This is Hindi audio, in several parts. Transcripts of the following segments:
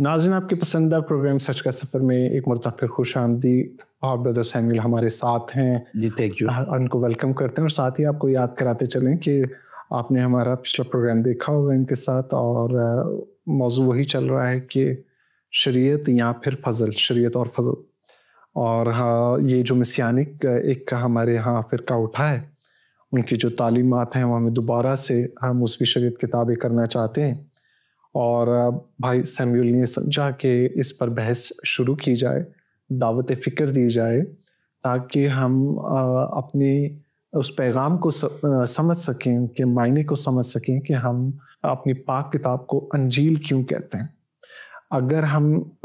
नाज़रीन, आपके पसंदीदा प्रोग्राम सच का सफ़र में एक मरतबा फिर खुश आमदीद। और ब्रदर सैमुअल हमारे साथ हैं जी, थैंक यू। उनको वेलकम करते हैं और साथ ही आपको याद कराते चलें कि आपने हमारा पिछला प्रोग्राम देखा होगा इनके साथ, और मौजू वही चल रहा है कि शरीयत या फिर फ़ज़ल, शरीयत और फ़ज़ल। और हाँ, ये जो मसीहानिक एक हमारे यहाँ फ़िरका उठा है, उनकी जो तालीमात हैं वो हमें दोबारा से हम उसकी शरीयत किताबें करना चाहते हैं। और भाई सैमुअल ने समझा कि इस पर बहस शुरू की जाए, दावत फ़िक्र दी जाए, ताकि हम अपनी उस पैगाम को समझ सकें, उनके मायने को समझ सकें कि हम अपनी पाक किताब को अंजील क्यों कहते हैं। अगर हम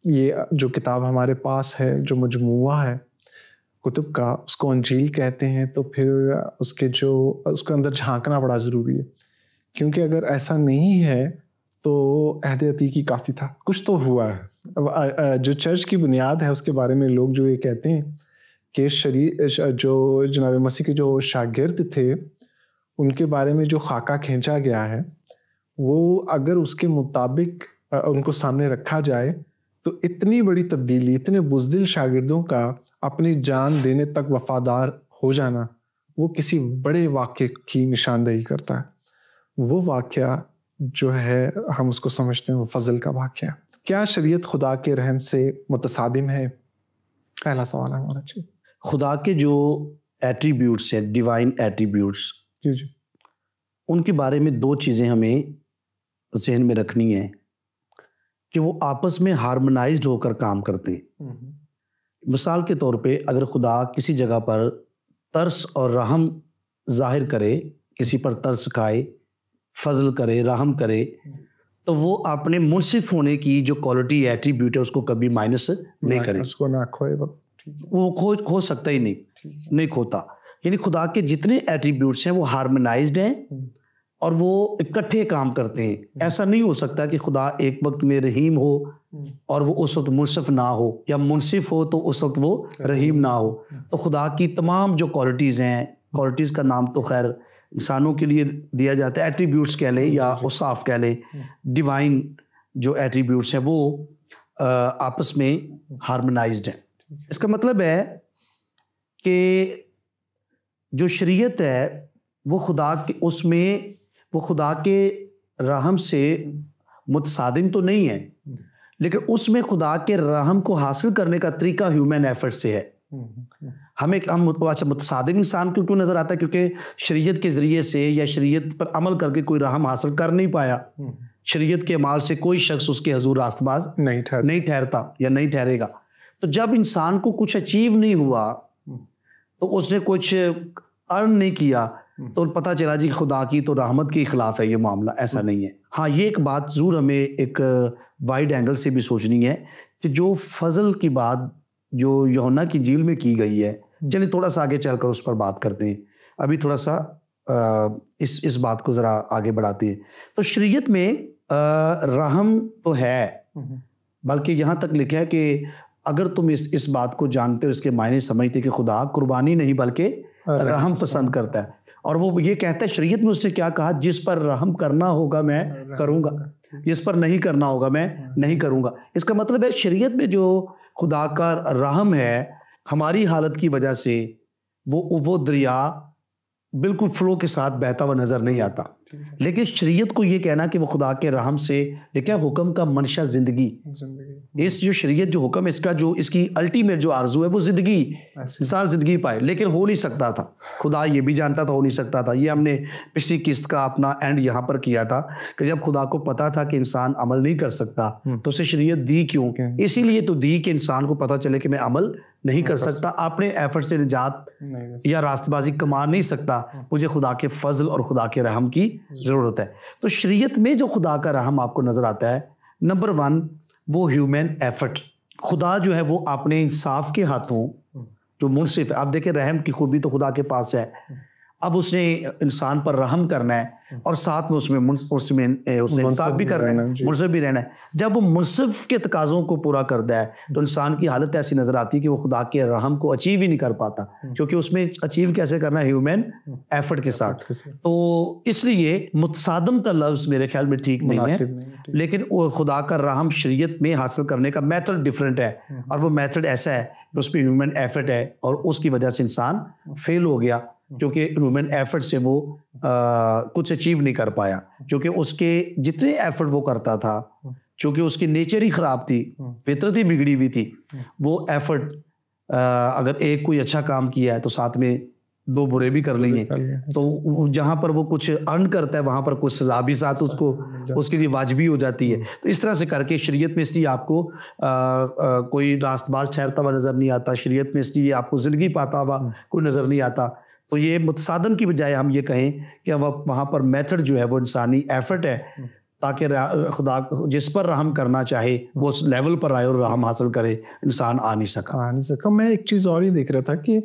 ये जो किताब हमारे पास है, जो मजमूआ है कुतुब का, उसको अंजील कहते हैं, तो फिर उसके अंदर झांकना बड़ा ज़रूरी है। क्योंकि अगर ऐसा नहीं है तो अहद अतीकी काफ़ी था, कुछ तो हुआ है। अब जो चर्च की बुनियाद है उसके बारे में लोग जो ये कहते हैं कि जो जनाब मसीह के जो शागिर्द थे, उनके बारे में जो खाका खींचा गया है, वो अगर उसके मुताबिक उनको सामने रखा जाए तो इतनी बड़ी तब्दीली, इतने बुज़दिल शागिर्दों का अपनी जान देने तक वफ़ादार हो जाना, वो किसी बड़े वाक़े की निशानदेही करता है। वो वाक़या जो है हम उसको समझते हैं वो फ़ज़ल का वाक़या। क्या शरीयत खुदा के रहम से मुतसादिम है? पहला सवाल है हमारा। जी। खुदा के जो एट्रीब्यूट्स हैं, डिवाइन एट्रीब्यूट्स, जी, जी। उनके बारे में दो चीज़ें हमें ज़हन में रखनी है कि वो आपस में हार्मोनाइज्ड होकर काम करते हैं। मिसाल के तौर पे अगर खुदा किसी जगह पर तरस और रहम ज़ाहिर करे, किसी पर तरस खाए, फजल करे, रहम करे, तो वो अपने मुनसिफ होने की जो क्वालिटी एट्रीब्यूट है उसको कभी माइनस नहीं करे। उसको ना खोए, वो खो सकता ही नहीं खोता। यानी खुदा के जितने एट्रीब्यूट्स हैं वो हार्मोनाइज्ड हैं और वो इकट्ठे काम करते हैं। ऐसा नहीं हो सकता कि खुदा एक वक्त में रहीम हो और वो उस वक्त मुनसिफ ना हो, या मुनसिफ हो तो उस वक्त वो रहीम ना हो। तो खुदा की तमाम जो क्वालिटीज़ हैं, क्वालिटीज़ का नाम तो खैर इंसानों के लिए दिया जाता है, एट्रीब्यूट्स कह लें या औसाफ कह लें, डिवाइन जो एट्रीब्यूट्स हैं वो आपस में हार्मोनाइज्ड हैं। इसका मतलब है कि जो शरीयत है वो खुदा के रहम से मुतसादिम तो नहीं है, लेकिन उसमें खुदा के रहम को हासिल करने का तरीका ह्यूमन एफर्ट से है। हम मुतसादिम इंसान क्यों नज़र आता है? क्योंकि शरीयत के ज़रिए से या शरीयत पर अमल करके कोई रहम हासिल कर नहीं पाया। शरीयत के अमाल से कोई शख्स उसके हजूर रास्तबाज नहीं ठहरता या नहीं ठहरेगा। तो जब इंसान को कुछ अचीव नहीं हुआ, तो उसने कुछ अर्न नहीं किया, तो पता चला जी खुदा की तो रहमत के खिलाफ है ये मामला। ऐसा नहीं है। हाँ, ये एक बात ज़रूर हमें एक वाइड एंगल से भी सोचनी है कि जो फजल की बात जो यूहन्ना की इंजील में की गई है, चलिए थोड़ा सा आगे चलकर उस पर बात करते हैं। अभी थोड़ा सा इस बात को ज़रा आगे बढ़ाते हैं। तो शरीयत में रहम तो है, बल्कि यहाँ तक लिखा है कि अगर तुम इस बात को जानते हो, इसके मायने समझते कि खुदा कुर्बानी नहीं बल्कि रहम पसंद करता है। और वो ये कहता है, शरीयत में उसने क्या कहा, जिस पर रहम करना होगा मैं करूँगा, जिस पर नहीं करना होगा मैं नहीं करूँगा। इसका मतलब है शरीयत में जो खुदा का रहम है, हमारी हालत की वजह से वो दरिया बिल्कुल फ्लो के साथ बहता हुआ नजर नहीं आता। लेकिन शरीयत को ये कहना कि वो खुदा के रहम से, लेकिन हुक्म का मंशा जिंदगी, इस जो शरीयत जो हुक्म इसका जो इसकी अल्टीमेट जो आरजू है वो जिंदगी, इंसान जिंदगी पाए, लेकिन हो नहीं सकता था। खुदा ये भी जानता था हो नहीं सकता था। ये हमने पिछली किस्त का अपना एंड यहाँ पर किया था कि जब खुदा को पता था कि इंसान अमल नहीं कर सकता तो उसे शरीयत दी क्यों? इसीलिए तो दी कि इंसान को पता चले कि मैं अमल नहीं कर सकता, अपने एफर्ट से निजात या रास्तबाजी कमा नहीं सकता, मुझे खुदा के फजल और खुदा के रहम की जरूरत है। तो शरीयत में जो खुदा का रहम आपको नजर आता है, नंबर 1 वो ह्यूमन एफर्ट। खुदा जो है वो अपने इंसाफ के हाथों जो मुनसिफ, आप देखें रहम की खूबी तो खुदा के पास है, अब उसने इंसान पर रहम करना है और साथ में उसने इंसाफ भी करना है, मुनसिफ भी रहना है। जब वो मुनसिफ के तकाज़ों को पूरा करता है तो इंसान की हालत ऐसी नज़र आती है कि वो खुदा के रहम को अचीव ही नहीं कर पाता, क्योंकि उसमें अचीव कैसे करना है, ह्यूमन एफर्ट के साथ। तो इसलिए मुतसादम का लफ्ज़ मेरे ख्याल में ठीक नहीं है, लेकिन वो खुदा का रहम शरीयत में हासिल करने का मेथड डिफरेंट है, और वो मेथड ऐसा है कि उसमें ह्यूमन एफर्ट है और उसकी वजह से इंसान फेल हो गया, क्योंकि ह्यूमन एफर्ट से वो कुछ अचीव नहीं कर पाया, क्योंकि उसके जितने एफर्ट वो करता था, क्योंकि उसकी नेचर ही ख़राब थी, फितरत ही बिगड़ी हुई थी, वो एफर्ट अगर एक कोई अच्छा काम किया है तो साथ में दो बुरे भी कर लेंगे, तो जहाँ पर वो कुछ अर्न करता है वहाँ पर कुछ सजा भी साथ उसको उसके लिए वाजिबी हो जाती है। तो इस तरह से करके शरीयत में इसलिए आपको कोई रास्तबाज ठहरता हुआ नज़र नहीं आता, शरीयत में इसलिए आपको ज़िंदगी पाता हुआ कोई नज़र नहीं आता। तो ये मुतसादम की बजाय हम ये कहें कि वहाँ पर मेथड जो है वो इंसानी एफर्ट है, ताकि खुदा जिस पर रहम करना चाहे वो उस लेवल पर आए और रहम हासिल करे, इंसान आ नहीं सका। मैं एक चीज़ और ही देख रहा था कि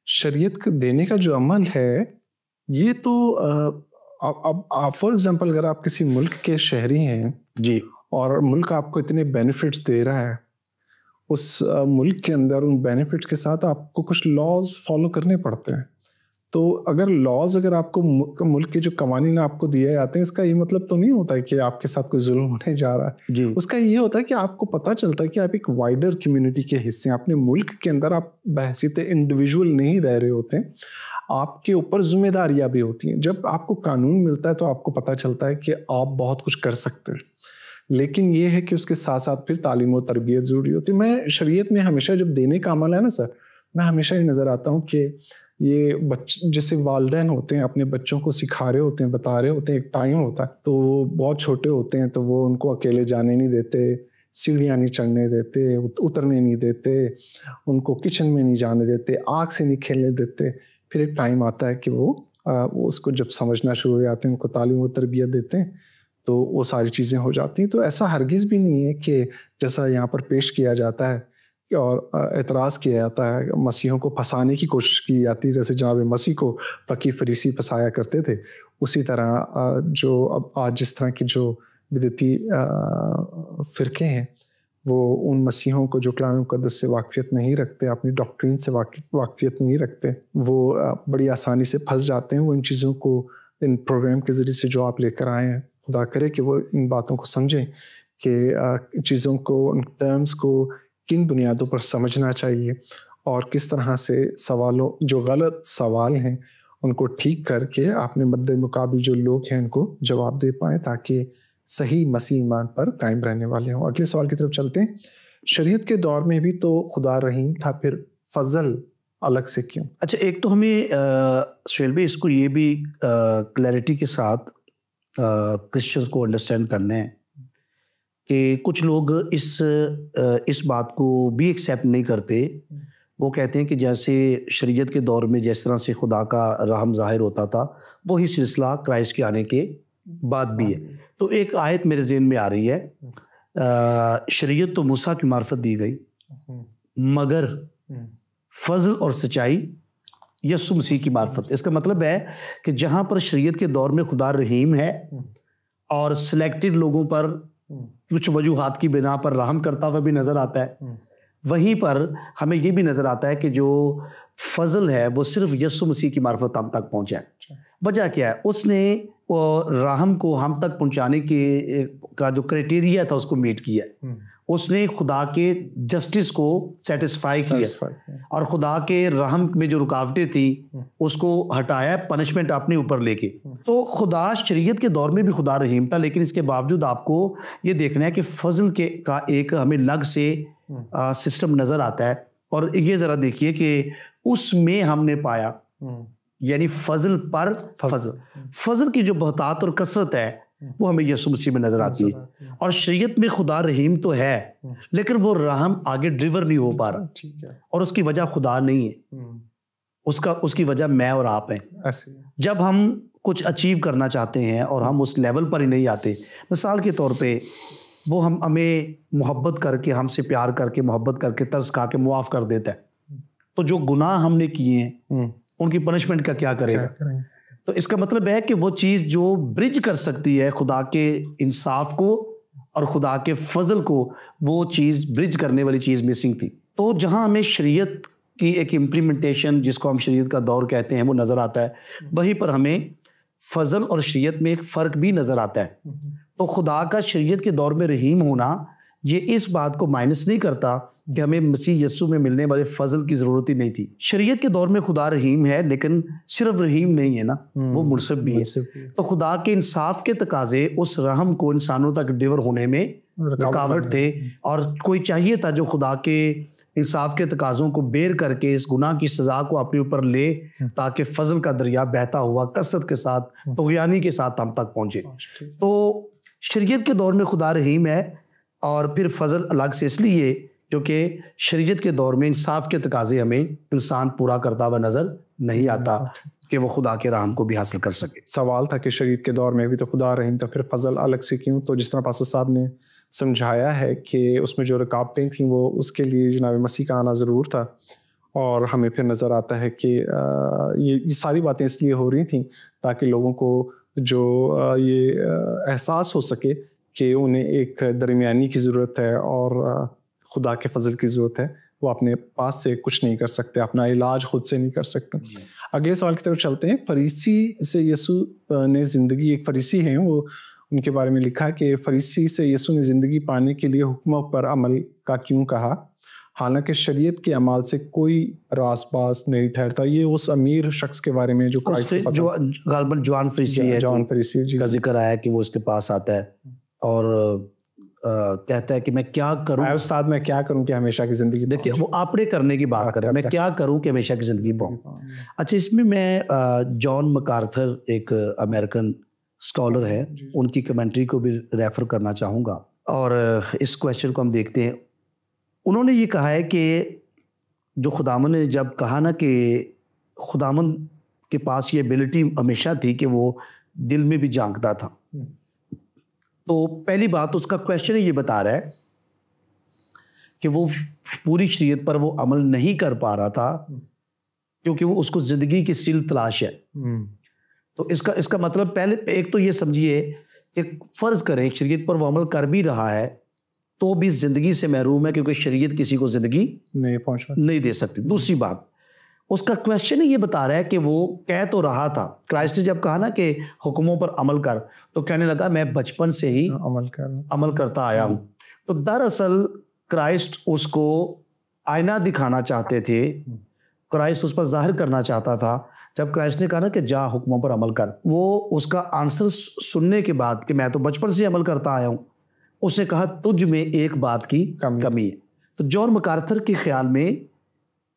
शरीयत को देने का जो अमल है ये तो अब फॉर एग्जांपल अगर आप किसी मुल्क के शहरी हैं जी, और मुल्क आपको इतने बेनिफिट्स दे रहा है, उस मुल्क के अंदर उन बेनिफिट्स के साथ आपको कुछ लॉज फॉलो करने पड़ते हैं। तो अगर लॉज अगर आपको मुल्क के जो कवानीन आपको दिए जाते हैं, इसका ये मतलब तो नहीं होता है कि आपके साथ कोई जुल्म होने जा रहा है जी। उसका ये होता है कि आपको पता चलता है कि आप एक वाइडर कम्युनिटी के हिस्से हैं। अपने मुल्क के अंदर आप बहसीत इंडिविजुअल नहीं रह रहे होते, आपके ऊपर जिम्मेदारियां भी होती हैं। जब आपको कानून मिलता है तो आपको पता चलता है कि आप बहुत कुछ कर सकते हैं, लेकिन ये है कि उसके साथ साथ फिर तालीम और तरबियत ज़रूरी होती है। मैं शरीयत में हमेशा जब देने का अमल है ना सर, मैं हमेशा ये नज़र आता हूँ कि ये बच्चे जैसे वालिदैन होते हैं अपने बच्चों को सिखा रहे होते हैं, बता रहे होते हैं, एक टाइम होता है तो वो बहुत छोटे होते हैं तो वो उनको अकेले जाने नहीं देते, सीढ़ियाँ नहीं चढ़ने देते, उतरने नहीं देते, उनको किचन में नहीं जाने देते, आग से नहीं खेलने देते। फिर एक टाइम आता है कि वो उसको जब समझना शुरू हो जाते हैं, उनको तालीम और तरबियत देते हैं तो वो सारी चीज़ें हो जाती हैं। तो ऐसा हरगिज़ भी नहीं है कि जैसा यहाँ पर पेश किया जाता है और एतराज़ किया जाता है, मसीहों को फंसाने की कोशिश की जाती है, जैसे जनाब मसीह को फ़कीह फरीसी फंसाया करते थे, उसी तरह जो अब आज जिस तरह की जो बिदती फ़िरके हैं वो उन मसीहों को जो कलाम मुक़द्दस से वाक़फ़ियत नहीं रखते, अपनी डॉक्ट्रिन से वाक़फ़ियत नहीं रखते, वो बड़ी आसानी से फंस जाते हैं। वो इन चीज़ों को इन प्रोग्राम के ज़रिए से जो आप लेकर आए हैं, खुदा करे कि वो इन बातों को समझें कि चीज़ों को, उन टर्म्स को किन बुनियादों पर समझना चाहिए और किस तरह से सवालों जो गलत सवाल हैं उनको ठीक करके आपने मद्दे मुकाबिल जो लोग हैं उनको जवाब दे पाएँ, ताकि सही मसीह ईमान पर कायम रहने वाले हों। अगले सवाल की तरफ चलते हैं। शरीयत के दौर में भी तो खुदा रहीम था, फिर फजल अलग से क्यों? अच्छा, एक तो हमें सुहेल भाई इसको ये भी क्लैरिटी के साथ क्रिश्चियंस को अंडरस्टैंड करना है कि कुछ लोग इस बात को भी एक्सेप्ट नहीं करते। वो कहते हैं कि जैसे शरीयत के दौर में जिस तरह से खुदा का रहम ज़ाहिर होता था, वही सिलसिला क्राइस्ट के आने के बाद भी है। तो एक आयत मेरे ज़हन में आ रही है, शरीयत तो मूसा की मार्फत दी गई, मगर फजल और सच्चाई यीशु मसीह की मार्फत। इसका मतलब है कि जहाँ पर शरीयत के दौर में खुदा रहीम है और सिलेक्टेड लोगों पर कुछ वजूहात की बिना पर रहम करता हुआ भी नज़र आता है, वहीं पर हमें ये भी नज़र आता है कि जो फजल है वो सिर्फ यीशु मसीह की मार्फत हम तक पहुँचा है। वजह क्या है? उसने रहम को हम तक पहुँचाने का जो क्राइटेरिया था उसको मीट किया। उसने खुदा के जस्टिस को सेटिस्फाई किया और खुदा के रहम में जो रुकावटें थी उसको हटाया, पनिशमेंट अपने ऊपर लेके। तो खुदा शरीयत के दौर में भी खुदा रहीम था, लेकिन इसके बावजूद आपको ये देखना है कि फजल का एक हमें अलग से सिस्टम नज़र आता है। और ये ज़रा देखिए कि उसमें हमने पाया, यानी फजल पर फजल की जो बहुतात और कसरत है वो हमें यीशु मसीह में नजर आती है। और शरीयत में खुदा रहीम तो है, लेकिन वो रहम आगे ड्रिवर नहीं हो पा रहा, और उसकी वजह खुदा नहीं है, उसकी वजह मैं और आप हैं। जब हम कुछ अचीव करना चाहते हैं और हम उस लेवल पर ही नहीं आते, मिसाल के तौर पे वो हमें मोहब्बत करके, हमसे प्यार करके, मोहब्बत करके, तरस खा के मुआफ़ कर देता है, तो जो गुनाह हमने किए हैं उनकी पनिशमेंट का क्या करेगा। तो इसका मतलब है कि वो चीज़ जो ब्रिज कर सकती है खुदा के इंसाफ को और खुदा के फजल को, वो चीज़ ब्रिज करने वाली चीज़ मिसिंग थी। तो जहाँ हमें शरीयत की एक इम्प्लीमेंटेशन, जिसको हम शरीयत का दौर कहते हैं, वो नज़र आता है, वहीं पर हमें फजल और शरीयत में एक फ़र्क भी नज़र आता है। तो खुदा का शरीयत के दौर में रहीम होना ये इस बात को माइनस नहीं करता कि हमें मसीह यस्सु में मिलने वाले फजल की ज़रूरत ही नहीं थी। शरीयत के दौर में खुदा रहीम है, लेकिन सिर्फ रहीम नहीं है ना, वो मुनसिफ भी है। तो खुदा के इंसाफ के तकाजे उस रहम को इंसानों तक डिलीवर होने में रुकावट थे, और कोई चाहिए था जो खुदा के इंसाफ के तकाज़ों को बेर करके इस गुनाह की सज़ा को अपने ऊपर ले, ताकि फजल का दरिया बहता हुआ कसरत के साथ, तुग़यानी के साथ हम तक पहुँचे। तो शरीयत के दौर में खुदा रहीम है, और फिर फजल अलग से इसलिए क्योंकि शरीयत के दौर में इंसाफ के तकाजे हमें इंसान पूरा करता हुआ नज़र नहीं आता कि वो खुदा के रहम को भी हासिल कर सके। सवाल था कि शरीयत के दौर में भी तो खुदा रहीम था, फिर फजल अलग से क्यों? तो जिस तरह पास्टर साहब ने समझाया है कि उसमें जो रुकावटें थीं वो उसके लिए जनाब मसीह का आना ज़रूर था, और हमें फिर नज़र आता है कि ये सारी बातें इसलिए हो रही थीं ताकि लोगों को जो ये एहसास हो सके कि उन्हें एक दरमियानी की ज़रूरत है और खुदा के फजल की ज़रूरत है। वो अपने पास से कुछ नहीं कर सकते, अपना इलाज खुद से नहीं कर सकते। अगले सवाल की तरफ चलते हैं। फरीसी से यीशु ने ज़िंदगी, एक फरीसी हैं वो, उनके बारे में लिखा कि फरीसी से यीशु ने ज़िंदगी पाने के लिए हुक्मों पर अमल का क्यों कहा, हालांकि शरीयत के अमाल से कोई रासबास नहीं ठहरता। ये उस अमीर शख्स के बारे में जो गालबन जवान फरीसी है, जवान फरीसी का जिक्र आया कि वो उसके पास आता है और कहता है कि मैं क्या करूं उस्ताद, मैं क्या करूं कि हमेशा की ज़िंदगी। देखिए वो आपने करने की बात कर रहे हैं, मैं क्या करूं कि हमेशा की ज़िंदगी पाऊं। अच्छा, इसमें मैं जॉन मकार्थर, एक अमेरिकन स्कॉलर है, उनकी कमेंट्री को भी रेफ़र करना चाहूँगा, और इस क्वेश्चन को हम देखते हैं। उन्होंने ये कहा है कि जो खुदावन ने जब कहा ना कि खुदावन के पास ये एबिलिटी हमेशा थी कि वो दिल में भी झांकता था, तो पहली बात उसका क्वेश्चन ये बता रहा है कि वो पूरी शरीयत पर वो अमल नहीं कर पा रहा था क्योंकि वो उसको ज़िंदगी की सिल तलाश है। तो इसका मतलब पहले एक तो ये समझिए कि फ़र्ज़ करें शरीयत पर वो अमल कर भी रहा है तो भी ज़िंदगी से महरूम है, क्योंकि शरीयत किसी को ज़िंदगी नहीं दे सकती। दूसरी बात, उसका क्वेश्चन ये बता रहा है कि वो कह तो रहा था, क्राइस्ट ने जब कहा ना कि हुक्मों पर अमल कर, तो कहने लगा मैं बचपन से ही अमल करता आया हूँ। तो दरअसल क्राइस्ट उसको आईना दिखाना चाहते थे, क्राइस्ट उस पर जाहिर करना चाहता था। जब क्राइस्ट ने कहा ना कि जा हुक्मों पर अमल कर, वो उसका आंसर सुनने के बाद कि मैं तो बचपन से अमल करता आया हूँ, उसने कहा तुझ में एक बात की कमी है। तो जॉन मकार्थर के ख्याल में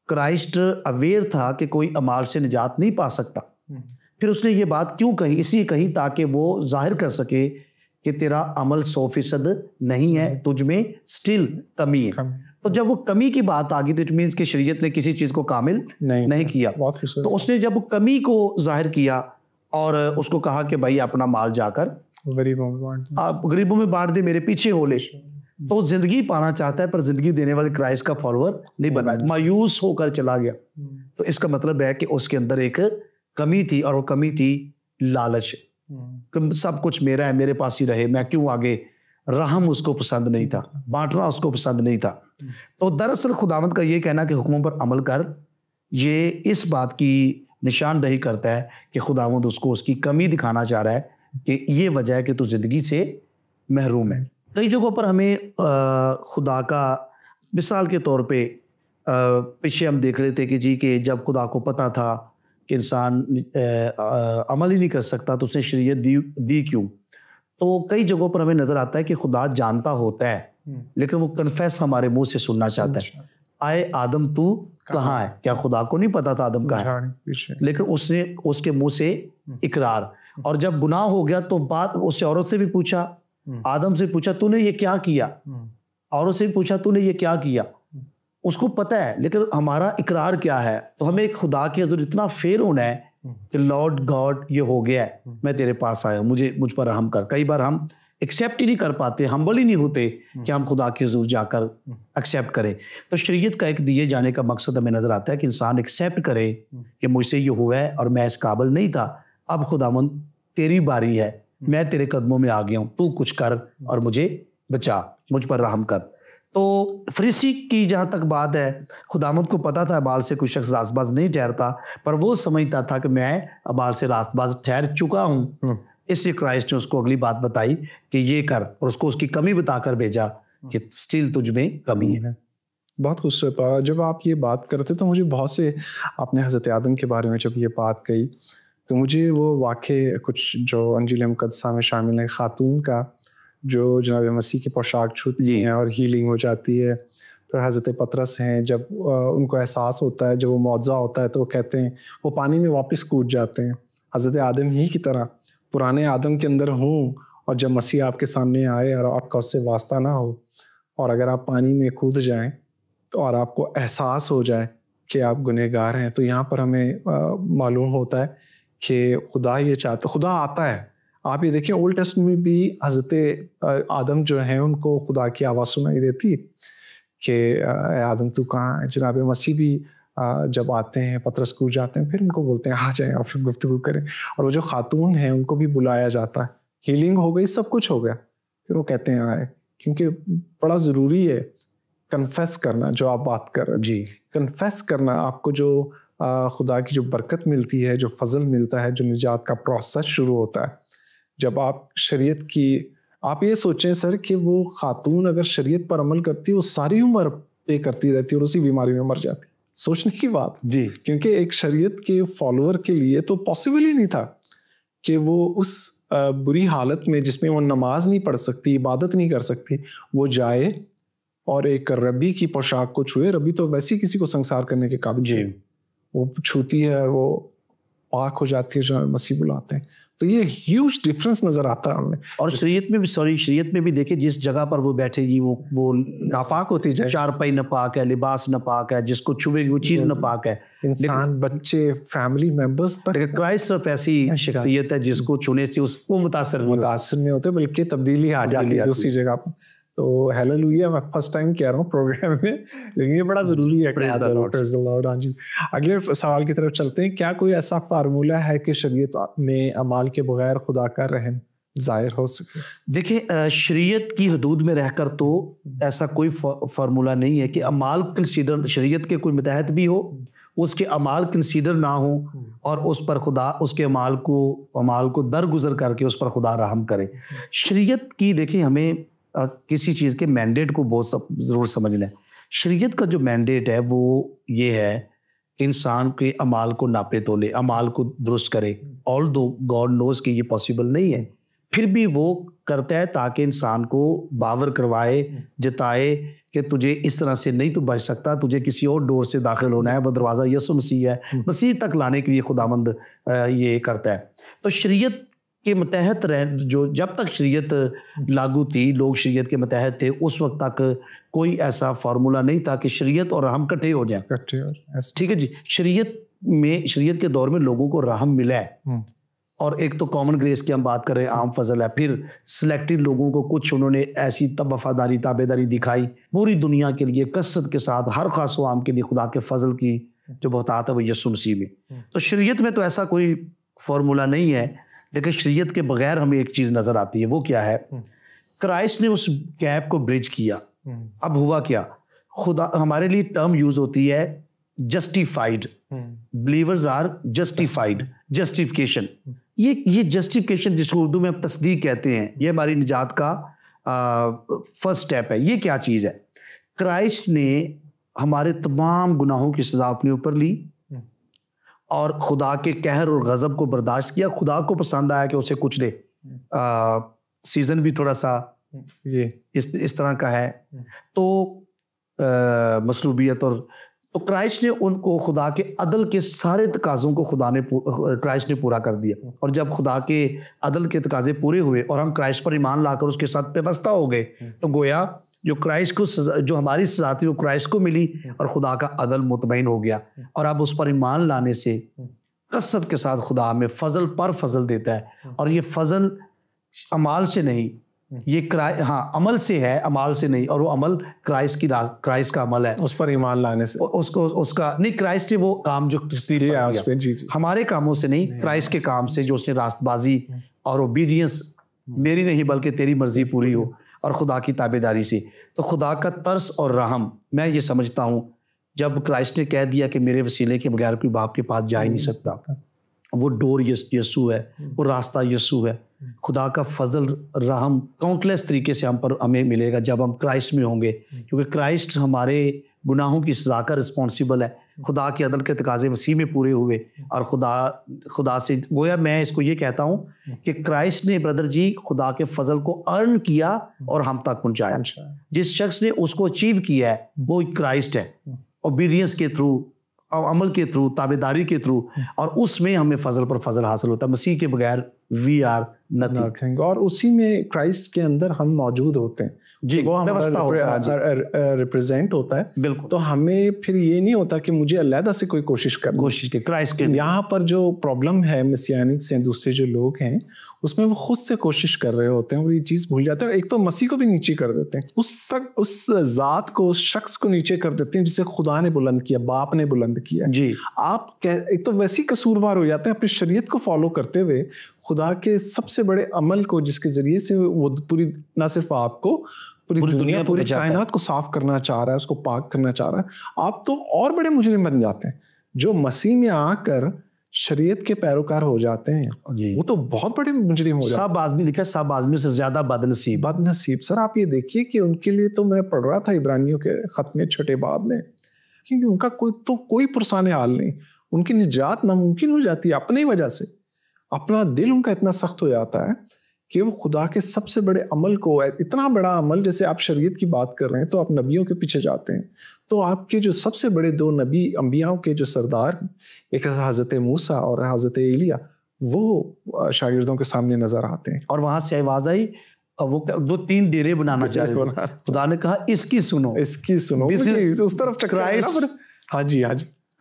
क्राइस्ट अवेयर था कि कोई अमाल से निजात नहीं पा सकता। फिर उसने ये बात क्यों कही? इसलिए कही ताकि वो जाहिर कर सके कि तेरा अमल 100% नहीं है, तुझ में स्टिल कमी है। तो जब वो कमी की बात आ गई तो इट मीन्स कि शरीयत ने किसी चीज़ को कामिल नहीं किया। तो उसने जब कमी को जाहिर किया और उसको कहा कि भाई अपना माल जाकर गरीबों में बांट दे, मेरे पीछे हो ले, तो जिंदगी पाना चाहता है पर जिंदगी देने वाले क्राइस्ट का फॉलोअर नहीं बना, मायूस होकर चला गया। तो इसका मतलब है कि उसके अंदर एक कमी थी, और वो कमी थी लालच। सब कुछ मेरा है, मेरे पास ही रहे, मैं क्यों आगे। रहम उसको पसंद नहीं था, बांटना उसको पसंद नहीं था। तो दरअसल खुदावंद का ये कहना कि हुक्मों पर अमल कर, ये इस बात की निशानदही करता है कि खुदावंद उसको उसकी कमी दिखाना चाह रहा है कि ये वजह है कि तू जिंदगी से महरूम है। कई जगहों पर हमें खुदा का, मिसाल के तौर पे पीछे हम देख रहे थे कि जी कि जब खुदा को पता था कि इंसान अमल ही नहीं कर सकता तो उसने शरीयत दी क्यों। तो कई जगहों पर हमें नज़र आता है कि खुदा जानता होता है, लेकिन वो कन्फेस हमारे मुंह से सुनना चाहता है। आए आदम तू कहाँ है? क्या खुदा को नहीं पता था आदम कहाँ है? लेकिन उसने उसके मुंह से इकरार, और जब गुनाह हो गया तो बात उससे औरत से भी पूछा, आदम से पूछा तूने ये क्या किया, औरत से भी पूछा तूने ये क्या किया। उसको पता है, लेकिन हमारा इकरार क्या है। तो हमें एक खुदा के हज़ूर इतना फेर होना है कि लॉर्ड गॉड ये हो गया है, मैं तेरे पास आया हूँ, मुझ पर रहम कर। कई बार हम एक्सेप्ट ही नहीं कर पाते, हम्बल ही नहीं होते कि हम खुदा के हुजूर जाकर एक्सेप्ट करें। तो शरीयत का एक दिए जाने का मकसद हमें नज़र आता है कि इंसान एक्सेप्ट करे कि मुझसे ये हुआ है और मैं इस काबिल नहीं था, अब खुदावंद तेरी बारी है, मैं तेरे कदमों में आ गया हूँ, तू कुछ कर और मुझे बचा, मुझ पर रहम कर। तो फरीसी की जहाँ तक बात है, खुदावंद को पता था अमाल से कोई शख्स रास्तबाज नहीं ठहरता, पर वो समझता था कि मैं अमाल से रास्तबाज ठहर चुका हूँ। इसलिए क्राइस्ट ने उसको अगली बात बताई कि ये कर, और उसको उसकी कमी बताकर भेजा कि स्टिल तुझ में कमी है। बहुत खूबसूरत। जब आप ये बात करते तो मुझे बहुत से, आपने हज़रत आदम के बारे में जब ये बात कही तो मुझे वो वाक़े कुछ जो अंजील मुक़द्दसा में शामिल है, खातून का जो जनाब मसीह की पोशाक छूती हैं और हीलिंग हो जाती है। फिर हज़रत पतरस हैं, जब उनको एहसास होता है, जब वो मौज़ा होता है तो वो कहते हैं, वो पानी में वापस कूद जाते हैं। हज़रत आदम ही की तरह पुराने आदम के अंदर हूँ, और जब मसीह आपके सामने आए और आपका उससे वास्ता ना हो, और अगर आप पानी में कूद जाएं तो और आपको एहसास हो जाए कि आप गुनहगार हैं, तो यहाँ पर हमें मालूम होता है कि खुदा ये चाहता, खुदा आता है। आप ये देखिए ओल्ड टेस्टमेंट में भी हज़रत आदम जो हैं उनको खुदा की आवाज़ सुनाई देती कि आदम तू कहाँ है। जनाब मसीह भी जब आते हैं, पतरस कूद जाते हैं, फिर उनको बोलते हैं आ जाएं और फिर गुफ्तगू करें। और वो जो खातून हैं उनको भी बुलाया जाता है, हीलिंग हो गई, सब कुछ हो गया, फिर वो कहते हैं आए, क्योंकि बड़ा ज़रूरी है कन्फेस करना। जो आप बात कर रहे जी, कन्फेस करना, आपको जो खुदा की जो बरकत मिलती है, जो फजल मिलता है, जो निजात का प्रोसेस शुरू होता है जब आप शरीयत की, आप ये सोचें सर कि वो खातून अगर शरीयत पर अमल करती है वो सारी उम्र पे करती रहती है और उसी बीमारी में मर जाती। सोचने की बात जी, क्योंकि एक शरीयत के फॉलोअर के लिए तो पॉसिबल ही नहीं था कि वो उस बुरी हालत में जिसमें वो नमाज नहीं पढ़ सकती, इबादत नहीं कर सकती, वो जाए और एक रबी की पोशाक को छुए। रबी तो वैसे ही किसी को संसार करने के काबिल है, वो छूती है, वो पाक हो जाती है, जो मसीह बुलाते हैं। तो ये ह्यूज डिफरेंस नजर आता है हमें। और शरीयत में भी, शरीयत में भी देखिए जिस जगह पर वो बैठेगी वो नापाक होती जाए, चारपाई नापाक है, लिबास नापाक है, जिसको छुएगी वो चीज नापाक है, इंसान, बच्चे, फैमिली मेंबर्स तक। क्राइस्ट सिर्फ ऐसी शख्सियत है जिसको छूने से उसको मुतासर नहीं होते, बल्कि तब्दीली आ जाती है दूसरी जगह पर। तो हालेलुया, मैं फर्स्ट टाइम कह रहा हूँ प्रोग्राम में, लेकिन ये बड़ा ज़रूरी है। Praise the Lord. हाँ जी, अगले सवाल की तरफ चलते हैं। क्या कोई ऐसा फार्मूला है कि शरीयत में अमाल के बगैर खुदा का रहम ज़ाहिर हो सके? देखिए, शरीयत की हदूद में रहकर तो ऐसा कोई फार्मूला नहीं है कि अमाल कंसीडर, शरीयत के कोई मतहत भी हो, उसके अमाल कंसीडर ना हो और उस पर खुदा उसके अमाल को दरगुजर करके उस पर खुदा रहम करे। शरीयत की देखिए, हमें किसी चीज़ के मैंडेट को बहुत ज़रूर समझना है। शरीयत का जो मैंडेट है वो ये है, इंसान के अमाल को नापे तोले, अमाल को दुरुस्त करे। ऑल दो गॉड नोज कि ये पॉसिबल नहीं है, फिर भी वो करता है ताकि इंसान को बावर करवाए, जताए कि तुझे इस तरह से नहीं तो बच सकता, तुझे किसी और डोर से दाखिल होना है। वो दरवाज़ा यसु मसीह है, मसीह तक लाने के लिए खुदावंद ये करता है। तो शरीयत के मतहत जो जब तक शरीयत लागू थी, लोग शरीयत के मतहत थे, उस वक्त तक कोई ऐसा फार्मूला नहीं था कि शरीयत और रहम इकट्ठे हो जाएं। ठीक है जी, शरीयत के दौर में लोगों को रहम मिला है, और एक तो कॉमन ग्रेस की हम बात कर रहे हैं, आम फजल है। फिर सिलेक्टेड लोगों को कुछ उन्होंने ऐसी तब वफादारी ताबेदारी दिखाई पूरी दुनिया के लिए कसरत के साथ, हर खास व आम के लिए खुदा के फजल की जो बहुतात है वो यीशु मसीह में। तो शरीयत में तो ऐसा कोई फार्मूला नहीं है, लेकिन शरीयत के बगैर हमें एक चीज़ नज़र आती है, वो क्या है? क्राइस्ट ने उस गैप को ब्रिज किया। अब हुआ क्या, खुदा हमारे लिए टर्म यूज होती है justified, believers are justified, justification. ये जस्टिफिकेशन जिसको उर्दू में हम तस्दीक कहते हैं, ये हमारी निजात का फर्स्ट स्टेप है। ये क्या चीज़ है? क्राइस्ट ने हमारे तमाम गुनाहों की सजा अपने ऊपर ली और खुदा के कहर और गज़ब को बर्दाश्त किया। खुदा को पसंद आया कि उसे कुछ दे। सीजन भी थोड़ा सा ये इस तरह का है, तो मसलूबियत और तो क्राइस्ट ने उनको खुदा के अदल के सारे तकाज़ों को क्राइस्ट ने पूरा कर दिया। और जब खुदा के अदल के तकाज़े पूरे हुए और हम क्राइस्ट पर ईमान लाकर उसके साथ पेवस्ता हो गए, तो गोया जो क्राइस्ट को जो हमारी सजा थी वो क्राइस्ट को मिली और खुदा का अदल मुतमईन हो गया। और अब उस पर ईमान लाने से कसरत के साथ खुदा हमें फजल पर फजल देता है, और ये फजल अमाल से नहीं, ये हाँ अमल से है, अमाल से नहीं। और वो अमल क्राइस्ट का अमल है, उस पर ईमान लाने से। उसको उसका नहीं, क्राइस्ट ने वो काम जो हमारे कामों से नहीं, क्राइस्ट के काम से, जो उसने रास्तबाजी और ओबीडियंस, मेरी नहीं बल्कि तेरी मर्जी पूरी हो, और खुदा की ताबेदारी से। तो खुदा का तरस और रहम, मैं ये समझता हूँ जब क्राइस्ट ने कह दिया कि मेरे वसीले के बगैर कोई बाप के पास जा ही नहीं सकता, वो डोर यीशु है, वो रास्ता यीशु है। खुदा का फजल रहम काउंटलेस तरीके से हमें मिलेगा जब हम क्राइस्ट में होंगे, क्योंकि क्राइस्ट हमारे गुनाहों की सजा का रिस्पॉन्सिबल है। खुदा के अदल के तकाजे मसीह में पूरे हुए, और खुदा से गोया मैं इसको ये कहता हूँ कि क्राइस्ट ने ब्रदर जी खुदा के फजल को अर्न किया और हम तक पहुँचाया। जिस शख्स ने उसको अचीव किया है वो क्राइस्ट है, ओबीडियंस के थ्रू, अमल के थ्रू, ताबेदारी के थ्रू, और उसमें हमें फजल पर फजल हासिल होता है। मसीह के बगैर वी आर नथिंग। और उसी में क्राइस्ट के अंदर हम मौजूद होते हैं जी, वो हमारा रिप्रेजेंट होता है। बिल्कुल। तो हमें फिर ये नहीं होता कि मुझे अलहदा से कोई कोशिश के क्राइस्ट के यहाँ पर जो प्रॉब्लम है मसीहानिक से दूसरे जो लोग हैं उसमें वो खुद से कोशिश कर रहे होते हैं, वो ये चीज़ भूल जाते हैं। एक तो मसीह को भी नीचे कर देते हैं, उस ज़ात को, उस शख्स को नीचे कर देते हैं जिसे खुदा ने बुलंद किया, बाप ने बुलंद किया जी। आप एक तो वैसी कसूरवार हो जाते हैं अपनी शरीयत को फॉलो करते हुए खुदा के सबसे बड़े अमल को, जिसके ज़रिए से वो पूरी ना सिर्फ आपको, पूरी दुनिया, पूरी कायनात को साफ करना चाह रहा है, उसको पाक करना चाह रहा है। आप तो और बड़े मुजरिम बन जाते हैं जो मसीह में आकर शरीयत के पैरोकार हो जाते हैं जी। वो तो बहुत बड़े मुजरिम हो जाते हैं। सब आदमी लिखा, सब आदमी से ज्यादा बदनसीब। सर आप ये देखिए कि उनके लिए तो मैं पढ़ रहा था इब्रानियों के खत में छठे बाब में, क्योंकि उनका कोई पुरसाने हाल नहीं, उनकी निजात नामुमकिन हो जाती है अपनी वजह से। अपना दिल उनका इतना सख्त हो जाता है कि वो खुदा के सबसे बड़े अमल को, इतना बड़ा अमल जैसे आप शरीयत की बात कर रहे हैं तो आप नबियों के पीछे जाते हैं, तो आपके जो सबसे बड़े दो नबी अंबियाओं के जो सरदार, एक हज़रत मूसा और हज़रत एलिया, वो शागिर्दों के सामने नजर आते हैं। और वहां से आवाज आई, वो 2-3 डेरे बनाना चाह रहे थे, खुदा ने कहा इसकी सुनो, दिस इज उस तरफ क्राइस्ट। हाँ जी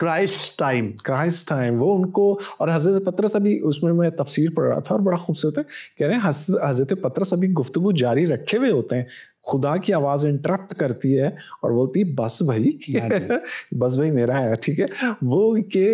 क्राइस्ट टाइम वो उनको। और हज़रत पतरस अभी उसमें मैं तफसीर पढ़ रहा था और बड़ा खूबसूरत है, कह रहे हैं हज़रत पतरस अभी गुफ्तगू जारी रखे हुए होते हैं, खुदा की आवाज़ इंटरप्ट करती है और बोलती है बस भाई बस भाई मेरा है, ठीक है। वो के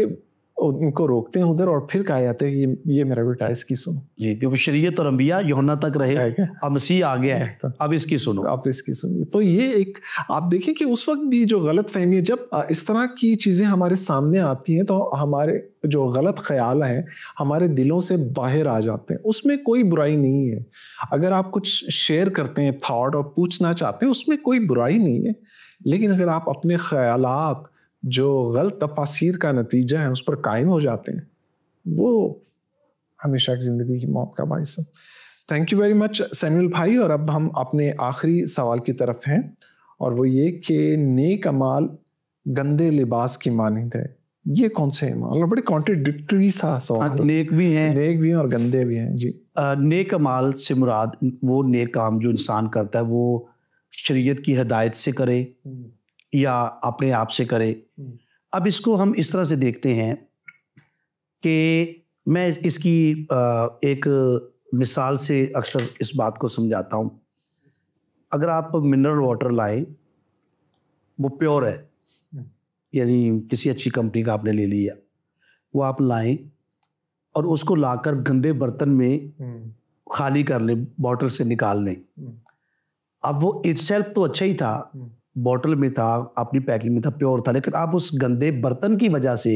उनको रोकते हैं उधर और फिर कहा जाता है ये मेरा बेटा, इसकी सुनो। ये क्योंकि शरीयत और अंबिया यूहन्ना तक रहे, अब मसीह आ गया है, अब इसकी सुनो, आप इसकी सुनिए। तो ये एक आप देखिए कि उस वक्त भी जो गलत फहमी है, जब इस तरह की चीज़ें हमारे सामने आती हैं तो हमारे जो गलत ख्याल हैं हमारे दिलों से बाहर आ जाते हैं, उसमें कोई बुराई नहीं है। अगर आप कुछ शेयर करते हैं थॉट और पूछना चाहते हैं उसमें कोई बुराई नहीं है, लेकिन अगर आप अपने ख्यालात जो गलत तफासिर का नतीजा है उस पर कायम हो जाते हैं, वो हमेशा की ज़िंदगी की मौत का बाइस है। Thank you very much Samuel भाई। और अब हम अपने आखिरी सवाल की तरफ हैं, और वो ये कि नेक अमाल गंदे लिबास की मानिंद है, ये कौन से अमाल? बड़े कॉन्ट्रडिक्टरी सा सवाल। नेक भी हैं और गंदे भी हैं जी। नेक अमाल से मुराद वो नेक काम जो इंसान करता है वो शरीयत की हिदायत से करे या अपने आप से करे। अब इसको हम इस तरह से देखते हैं कि मैं इसकी एक मिसाल से अक्सर इस बात को समझाता हूँ। अगर आप मिनरल वाटर लाएं, वो प्योर है, यानी किसी अच्छी कंपनी का आपने ले लिया, वो आप लाएं और उसको लाकर गंदे बर्तन में खाली कर लें, बॉटल से निकाल लें। अब वो इटसेल्फ तो अच्छा ही था, बॉटल में था, अपनी पैकिंग में था, प्योर था, लेकिन आप उस गंदे बर्तन की वजह से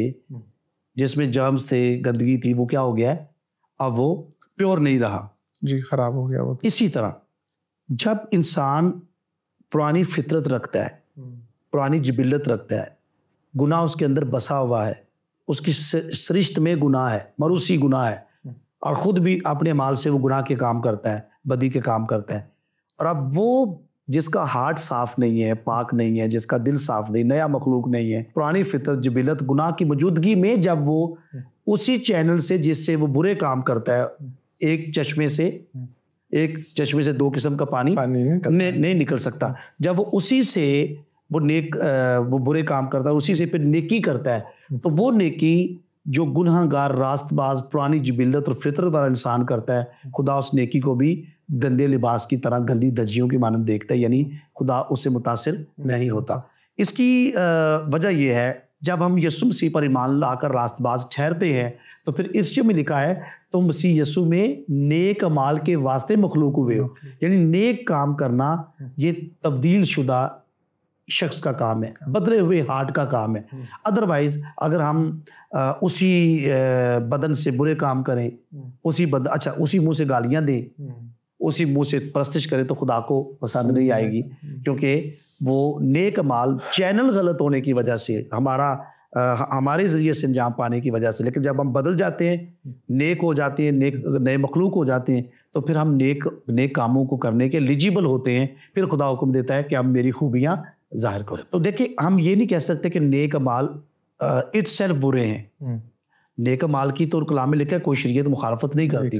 जिसमें जर्म्स थे, गंदगी थी, वो क्या हो गया है, अब वो प्योर नहीं रहा जी, खराब हो गया वो। इसी तरह जब इंसान पुरानी फितरत रखता है, पुरानी जिबिलत रखता है, गुनाह उसके अंदर बसा हुआ है, उसकी सरिश्त में गुनाह है, मरूसी गुनाह है, और ख़ुद भी अपने माल से वो गुनाह के काम करता है, बदी के काम करता है। और अब वो जिसका हार्ट साफ नहीं है, पाक नहीं है, जिसका दिल साफ नहीं, नया मखलूक नहीं है, पुरानी फितरत जिबिलत गुनाह की मौजूदगी में जब वो उसी चैनल से जिससे वो बुरे काम करता है, एक चश्मे से 2 किस्म का पानी नहीं निकल सकता, जब वो उसी से वो बुरे काम करता है, उसी से फिर नेकी करता है, तो वो नेकी जो गुनहगार, रास्तबाज, पुरानी जिबिलत और फितरत वाला इंसान करता है, खुदा उस नेकी को भी गंदे लिबास की तरह, गंदी धज्जियों की मानंद देखता है, यानी खुदा उससे मुतासिर नहीं होता। इसकी वजह यह है, जब हम यीशु मसीह पर ईमान लाकर रास्तबाज ठहरते हैं तो फिर इस में लिखा है तो मसीह यीशु में नेक अमाल के वास्ते मखलूक हुए हो, यानी नेक काम करना ये तब्दील शुदा शख्स का काम है, बदले हुए हार्ट का काम है। अदरवाइज अगर हम उसी बदन से बुरे काम करें, उसी मुंह से गालियां दें, उसी मुंह से परस्तिश करें तो खुदा को पसंद नहीं आएगी, क्योंकि वो नेक माल चैनल गलत होने की वजह से, हमारे जरिए से अंजाम पाने की वजह से। लेकिन जब हम बदल जाते हैं, नेक हो जाते हैं, नए मखलूक हो जाते हैं, तो फिर हम नेक कामों को करने के एलिजिबल होते हैं। फिर खुदा हुक्म देता है कि हम मेरी खूबियां जाहिर करो। तो देखिए, हम ये नहीं कह सकते कि नेक माल इटसेल्फ बुरे हैं। नेक माल की तो कलाम में लिखा है कोई शरीयत मुखालफत नहीं करती।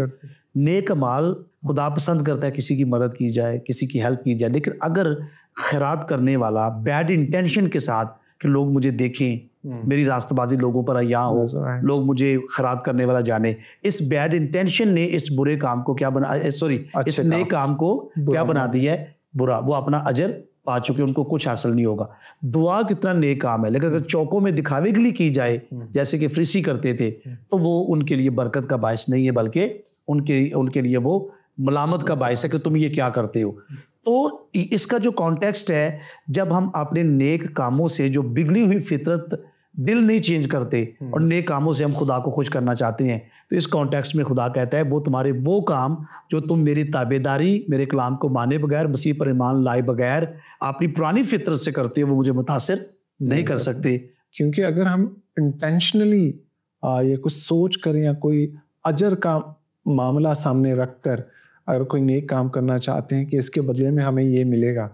नेक माल खुदा पसंद करता है किसी की मदद की जाए, किसी की हेल्प की जाए। लेकिन अगर खैरात करने वाला बैड इंटेंशन के साथ कि लोग मुझे देखें, मेरी रास्तबाजी लोगों पर अय्या हो, लोग मुझे खैरात करने वाला जाने, इस बैड इंटेंशन ने इस बुरे काम को क्या बना इस नेक काम को क्या बना दिया है? बुरा। वो अपना अजर पा चुके, उनको कुछ हासिल नहीं होगा। दुआ कितना नेक काम है, लेकिन अगर चौकों में दिखावे के लिए की जाए, जैसे कि फरीसी करते थे, तो वो उनके लिए बरकत का बायस नहीं है, बल्कि उनके लिए वो मलामत का बायस है कि तुम ये क्या करते हो। तो इसका जो कॉन्टेक्स्ट है, जब हम अपने नेक कामों से जो बिगड़ी हुई फितरत दिल नहीं चेंज करते और नेक कामों से हम खुदा को खुश करना चाहते हैं, तो इस कॉन्टेक्स्ट में खुदा कहता है वो तुम्हारे वो काम जो तुम मेरी ताबेदारी, मेरे कलाम को माने बगैर, मसीह पर ईमान लाए बगैर अपनी पुरानी फितरत से करते हो, वो मुझे मुतासिर नहीं कर सकते। क्योंकि अगर हम इंटेंशनली ये कुछ सोच कर या कोई अजर का मामला सामने रख कर अगर कोई नेक काम करना चाहते हैं कि इसके बदले में हमें ये मिलेगा,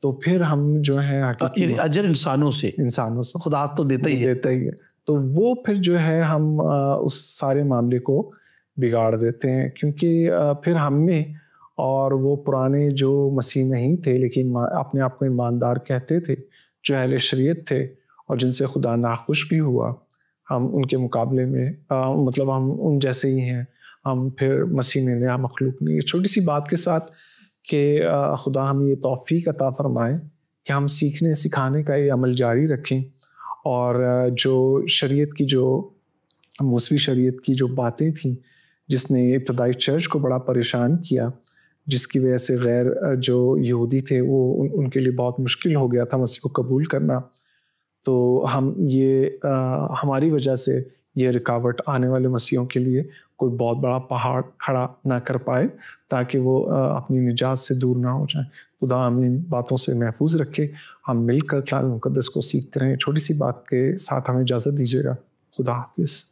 तो फिर हम जो है अजर इंसानों से खुदा तो देता ही है, तो वो फिर जो है हम उस सारे मामले को बिगाड़ देते हैं। क्योंकि फिर हम में और वो पुराने जो मसीह नहीं थे लेकिन अपने आप को ईमानदार कहते थे, जो अहले शरीयत थे और जिनसे खुदा नाखुश भी हुआ, हम उनके मुकाबले में मतलब हम उन जैसे ही हैं। हम फिर मसीह ने नया मखलूक नहीं। ये छोटी सी बात के साथ कि खुदा हमें ये तौफीक अता फरमाए कि हम सीखने सिखाने का ये अमल जारी रखें, और जो शरीयत की, जो मूसवी शरीयत की जो बातें थीं जिसने इब्तदाई चर्च को बड़ा परेशान किया, जिसकी वजह से गैर जो यहूदी थे वो उनके लिए बहुत मुश्किल हो गया था मसीह को कबूल करना, तो हम ये हमारी वजह से ये रुकावट आने वाले मसीहों के लिए कोई बहुत बड़ा पहाड़ खड़ा ना कर पाए, ताकि वो अपनी निजात से दूर ना हो जाए। खुदा हमें इन बातों से महफूज रखे। हम मिलकर कलाम मुक़द्दस को सीखते रहें। छोटी सी बात के साथ हमें इजाज़त दीजिएगा। खुदा हाफिज़।